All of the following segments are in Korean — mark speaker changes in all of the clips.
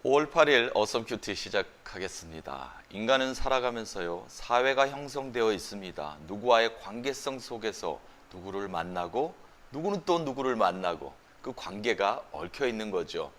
Speaker 1: 5월 8일 어썸 큐티 시작하겠습니다. 인간은 살아가면서요, 사회가 형성되어 있습니다. 누구와의 관계성 속에서 누구를 만나고 누구는 또 누구를 만나고 그 관계가 얽혀 있는 거죠.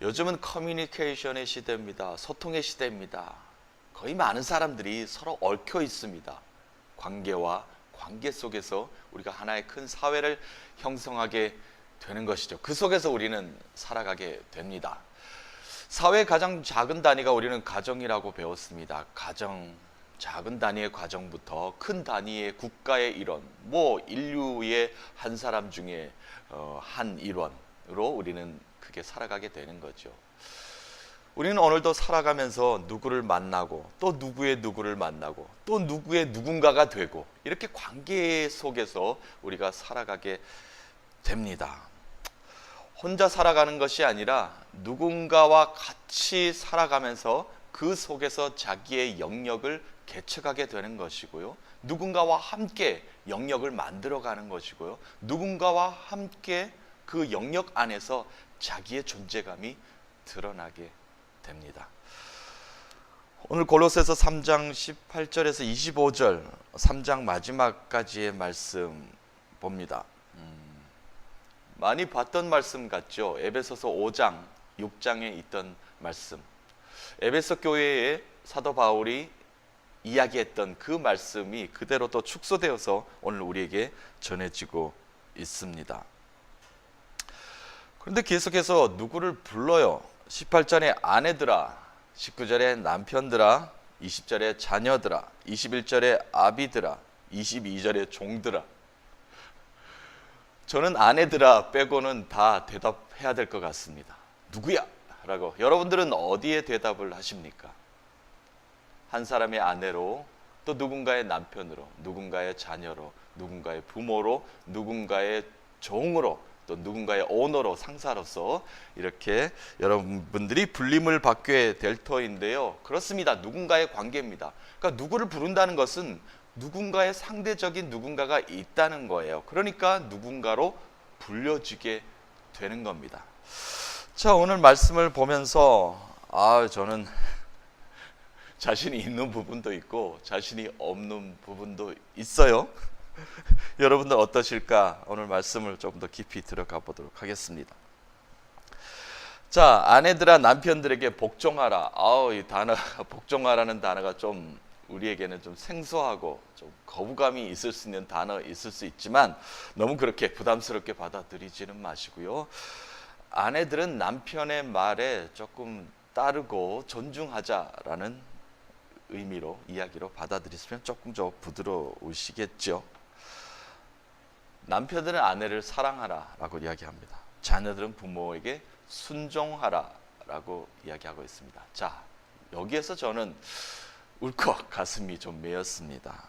Speaker 1: 요즘은 커뮤니케이션의 시대입니다. 소통의 시대입니다. 거의 많은 사람들이 서로 얽혀 있습니다. 관계와 관계 속에서 우리가 하나의 큰 사회를 형성하게 되는 것이죠. 그 속에서 우리는 살아가게 됩니다. 사회의 가장 작은 단위가 우리는 가정이라고 배웠습니다. 가정, 작은 단위의 가정부터 큰 단위의 국가의 일원, 인류의 한 사람 중에 한 일원으로 우리는 그게 살아가게 되는 거죠. 우리는 오늘도 살아가면서 누구를 만나고 또 누구의 누구를 만나고 또 누구의 누군가가 되고 이렇게 관계 속에서 우리가 살아가게 됩니다. 혼자 살아가는 것이 아니라 누군가와 같이 살아가면서 그 속에서 자기의 영역을 개척하게 되는 것이고요. 누군가와 함께 영역을 만들어가는 것이고요. 누군가와 함께 그 영역 안에서 자기의 존재감이 드러나게 됩니다. 오늘 골로새서 3장 18절에서 25절 3장 마지막까지의 말씀 봅니다. 많이 봤던 말씀 같죠. 에베소서 5장, 6장에 있던 말씀. 에베소 교회에 사도 바울이 이야기했던 그 말씀이 그대로 또 축소되어서 오늘 우리에게 전해지고 있습니다. 그런데 계속해서 누구를 불러요? 18절에 아내들아, 19절에 남편들아, 20절에 자녀들아, 21절에 아비들아, 22절에 종들아. 저는 아내들아 빼고는 다 대답해야 될 것 같습니다. 누구야? 라고. 여러분들은 어디에 대답을 하십니까? 한 사람의 아내로, 또 누군가의 남편으로, 누군가의 자녀로, 누군가의 부모로, 누군가의 종으로, 또 누군가의 오너로, 상사로서 이렇게 여러분들이 불림을 받게 될 터인데요. 그렇습니다. 누군가의 관계입니다. 그러니까 누구를 부른다는 것은 누군가의 상대적인 누군가가 있다는 거예요. 그러니까 누군가로 불려지게 되는 겁니다. 자, 오늘 말씀을 보면서 저는 자신이 있는 부분도 있고 자신이 없는 부분도 있어요. 여러분들 어떠실까? 오늘 말씀을 조금 더 깊이 들어가 보도록 하겠습니다. 자, 아내들아 남편들에게 복종하라. 이 단어, 복종하라는 단어가 좀 우리에게는 좀 생소하고 좀 거부감이 있을 수 있는 단어 있을 수 있지만 너무 그렇게 부담스럽게 받아들이지는 마시고요. 아내들은 남편의 말에 조금 따르고 존중하자라는 의미로 이야기로 받아들이시면 조금 더 부드러우시겠죠. 남편들은 아내를 사랑하라 라고 이야기합니다. 자녀들은 부모에게 순종하라 라고 이야기하고 있습니다. 자, 여기에서 저는 울컥 가슴이 좀 메었습니다.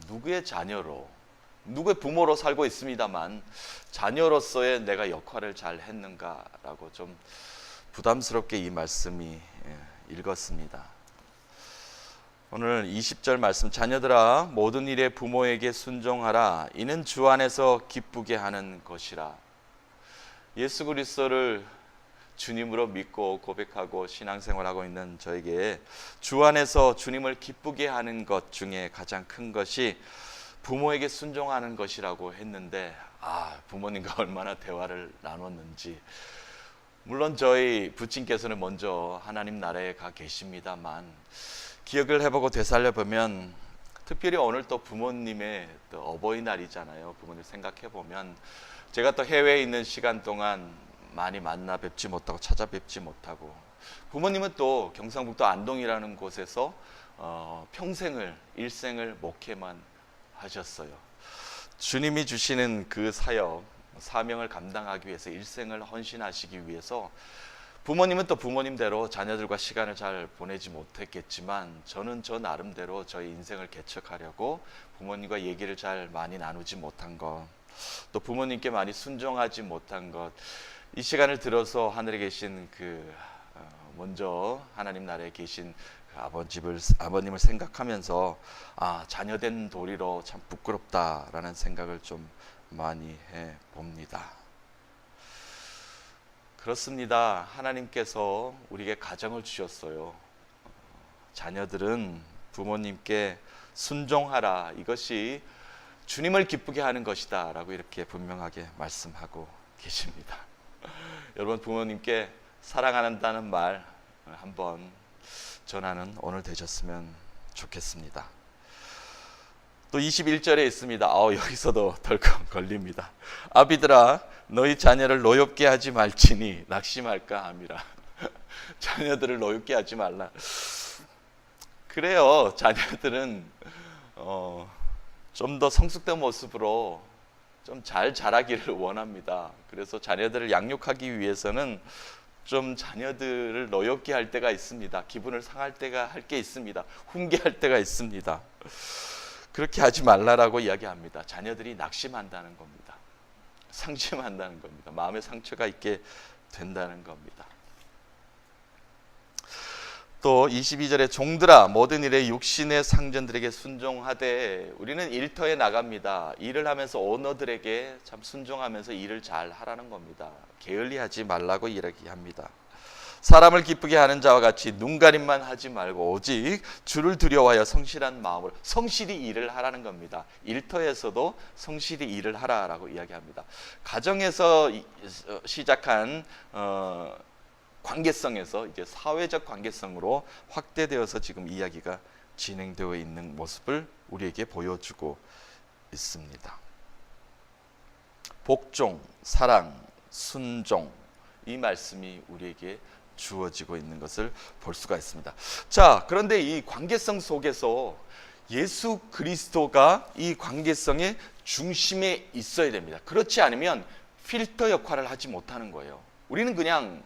Speaker 1: 누구의 자녀로, 누구의 부모로 살고 있습니다만 자녀로서의 내가 역할을 잘 했는가라고 좀 부담스럽게 이 말씀이 읽었습니다. 오늘 20절 말씀, 자녀들아 모든 일에 부모에게 순종하라. 이는 주 안에서 기쁘게 하는 것이라. 예수 그리스도를 주님으로 믿고 고백하고 신앙생활하고 있는 저에게 주 안에서 주님을 기쁘게 하는 것 중에 가장 큰 것이 부모에게 순종하는 것이라고 했는데 부모님과 얼마나 대화를 나눴는지. 물론 저희 부친께서는 먼저 하나님 나라에 가 계십니다만 기억을 해보고 되살려보면 특별히 오늘 또 부모님의 또 어버이날이잖아요. 부모님 생각해보면 제가 또 해외에 있는 시간 동안 많이 만나 뵙지 못하고 찾아뵙지 못하고 부모님은 또 경상북도 안동이라는 곳에서 일생을 목회만 하셨어요. 주님이 주시는 그 사역, 사명을 감당하기 위해서 일생을 헌신하시기 위해서 부모님은 또 부모님대로 자녀들과 시간을 잘 보내지 못했겠지만 저는 저 나름대로 저희 인생을 개척하려고 부모님과 얘기를 잘 많이 나누지 못한 것, 또 부모님께 많이 순종하지 못한 것, 이 시간을 들어서 하늘에 계신 먼저 하나님 나라에 계신 아버님을 생각하면서 자녀된 도리로 참 부끄럽다라는 생각을 좀 많이 해 봅니다. 그렇습니다. 하나님께서 우리에게 가정을 주셨어요. 자녀들은 부모님께 순종하라. 이것이 주님을 기쁘게 하는 것이다 라고 이렇게 분명하게 말씀하고 계십니다. 여러분, 부모님께 사랑한다는 말 한번 전하는 오늘 되셨으면 좋겠습니다. 또 21절에 있습니다. 여기서도 덜컥 걸립니다. 아비들아, 너희 자녀를 노엽게 하지 말지니 낙심할까 함이라. 자녀들을 노엽게 하지 말라. 그래요. 자녀들은 좀 더 성숙된 모습으로 좀 잘 자라기를 원합니다. 그래서 자녀들을 양육하기 위해서는 좀 자녀들을 노엽게 할 때가 있습니다. 기분을 상할 때가 할 게 있습니다. 훈계할 때가 있습니다. 그렇게 하지 말라라고 이야기합니다. 자녀들이 낙심한다는 겁니다. 상심한다는 겁니다. 마음의 상처가 있게 된다는 겁니다. 또 22절에 종들아 모든 일에 육신의 상전들에게 순종하되. 우리는 일터에 나갑니다. 일을 하면서 오너들에게 참 순종하면서 일을 잘 하라는 겁니다. 게을리하지 말라고 이야기합니다. 사람을 기쁘게 하는 자와 같이 눈가림만 하지 말고 오직 주를 두려워하여 성실한 마음으로 성실히 일을 하라는 겁니다. 일터에서도 성실히 일을 하라라고 이야기합니다. 가정에서 시작한 관계성에서 이제 사회적 관계성으로 확대되어서 지금 이야기가 진행되어 있는 모습을 우리에게 보여주고 있습니다. 복종, 사랑, 순종, 이 말씀이 우리에게 주어지고 있는 것을 볼 수가 있습니다. 자, 그런데 이 관계성 속에서 예수 그리스도가 이 관계성의 중심에 있어야 됩니다. 그렇지 않으면 필터 역할을 하지 못하는 거예요. 우리는 그냥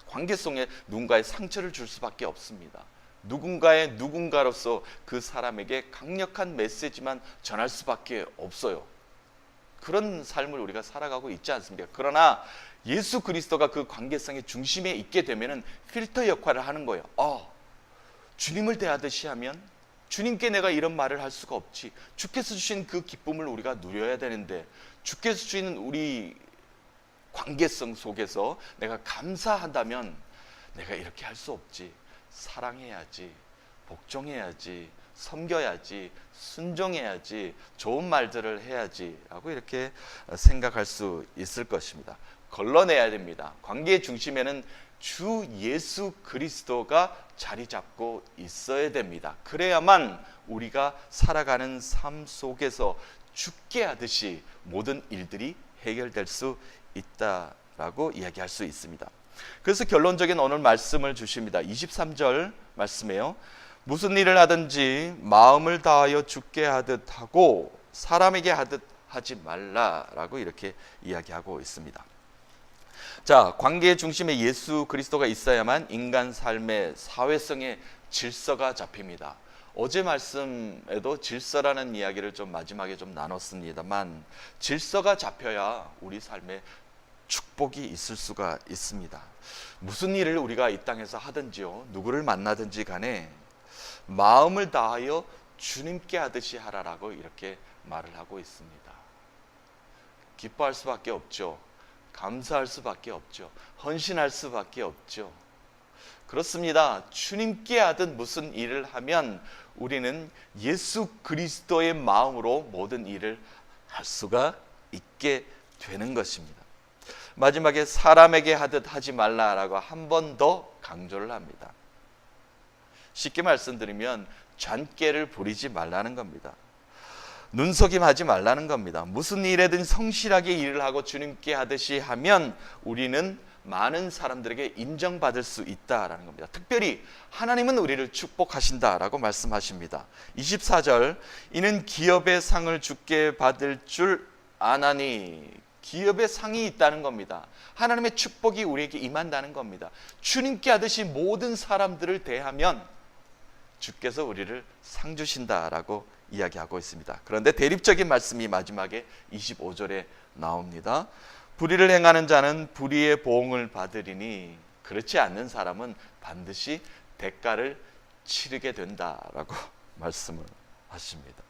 Speaker 1: 관계성에 누군가의 상처를 줄 수밖에 없습니다. 누군가로서 그 사람에게 강력한 메시지만 전할 수밖에 없어요. 그런 삶을 우리가 살아가고 있지 않습니까? 그러나 예수 그리스도가 그 관계성의 중심에 있게 되면은 필터 역할을 하는 거예요. 주님을 대하듯이 하면 주님께 내가 이런 말을 할 수가 없지. 주께서 주신 그 기쁨을 우리가 누려야 되는데, 주께서 주시는 우리 관계성 속에서 내가 감사한다면 내가 이렇게 할 수 없지. 사랑해야지, 복종해야지, 섬겨야지, 순종해야지, 좋은 말들을 해야지 라고 이렇게 생각할 수 있을 것입니다. 걸러내야 됩니다. 관계의 중심에는 주 예수 그리스도가 자리 잡고 있어야 됩니다. 그래야만 우리가 살아가는 삶 속에서 죽게 하듯이 모든 일들이 해결될 수 있다라고 이야기할 수 있습니다. 그래서 결론적인 오늘 말씀을 주십니다. 23절 말씀이에요. 무슨 일을 하든지 마음을 다하여 주께 하듯 하고 사람에게 하듯 하지 말라라고 이렇게 이야기하고 있습니다. 자, 관계의 중심에 예수 그리스도가 있어야만 인간 삶의 사회성의 질서가 잡힙니다. 어제 말씀에도 질서라는 이야기를 좀 마지막에 좀 나눴습니다만, 질서가 잡혀야 우리 삶에 축복이 있을 수가 있습니다. 무슨 일을 우리가 이 땅에서 하든지요, 누구를 만나든지 간에 마음을 다하여 주님께 하듯이 하라라고 이렇게 말을 하고 있습니다. 기뻐할 수밖에 없죠. 감사할 수밖에 없죠. 헌신할 수밖에 없죠. 그렇습니다. 주님께 하듯 무슨 일을 하면 우리는 예수 그리스도의 마음으로 모든 일을 할 수가 있게 되는 것입니다. 마지막에 사람에게 하듯 하지 말라라고 한 번 더 강조를 합니다. 쉽게 말씀드리면 잔꾀를 부리지 말라는 겁니다. 눈속임하지 말라는 겁니다. 무슨 일에든 성실하게 일을 하고 주님께 하듯이 하면 우리는 많은 사람들에게 인정받을 수 있다라는 겁니다. 특별히 하나님은 우리를 축복하신다라고 말씀하십니다. 24절, 이는 기업의 상을 주께 받을 줄 아나니. 기업의 상이 있다는 겁니다. 하나님의 축복이 우리에게 임한다는 겁니다. 주님께 하듯이 모든 사람들을 대하면 주께서 우리를 상 주신다라고 이야기하고 있습니다. 그런데 대립적인 말씀이 마지막에 25절에 나옵니다. 불의를 행하는 자는 불의의 보응을 받으리니 그렇지 않는 사람은 반드시 대가를 치르게 된다라고 말씀을 하십니다.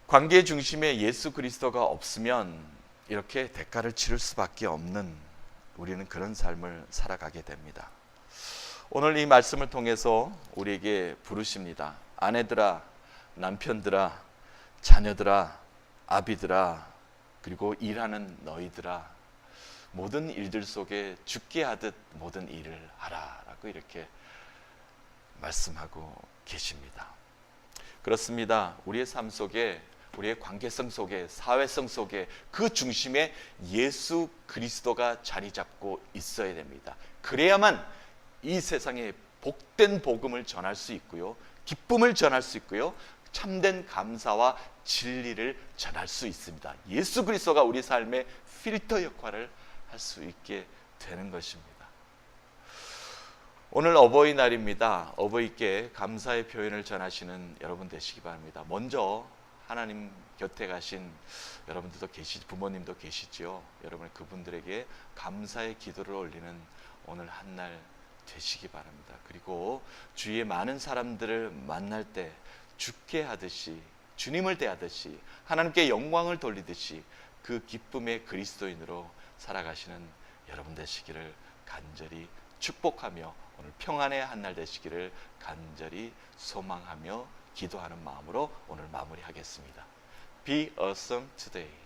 Speaker 1: 관계 중심에 예수 그리스도가 없으면 이렇게 대가를 치를 수밖에 없는 우리는 그런 삶을 살아가게 됩니다. 오늘 이 말씀을 통해서 우리에게 부르십니다. 아내들아, 남편들아, 자녀들아, 아비들아, 그리고 일하는 너희들아, 모든 일들 속에 죽게 하듯 모든 일을 하라 라고 이렇게 말씀하고 계십니다. 그렇습니다. 우리의 삶 속에, 우리의 관계성 속에, 사회성 속에 그 중심에 예수 그리스도가 자리 잡고 있어야 됩니다. 그래야만 이 세상에 복된 복음을 전할 수 있고요, 기쁨을 전할 수 있고요, 참된 감사와 진리를 전할 수 있습니다. 예수 그리스도가 우리 삶의 필터 역할을 할 수 있게 되는 것입니다. 오늘 어버이날입니다. 어버이께 감사의 표현을 전하시는 여러분 되시기 바랍니다. 먼저 하나님 곁에 가신 여러분들도 부모님도 계시죠. 여러분 그분들에게 감사의 기도를 올리는 오늘 한날 되시기 바랍니다. 그리고 주위에 많은 사람들을 만날 때 죽게 하듯이, 주님을 대하듯이, 하나님께 영광을 돌리듯이 그 기쁨의 그리스도인으로 살아가시는 여러분 되시기를 간절히 축복하며 오늘 평안의 한날 되시기를 간절히 소망하며 기도하는 마음으로 오늘 마무리하겠습니다. Be awesome today.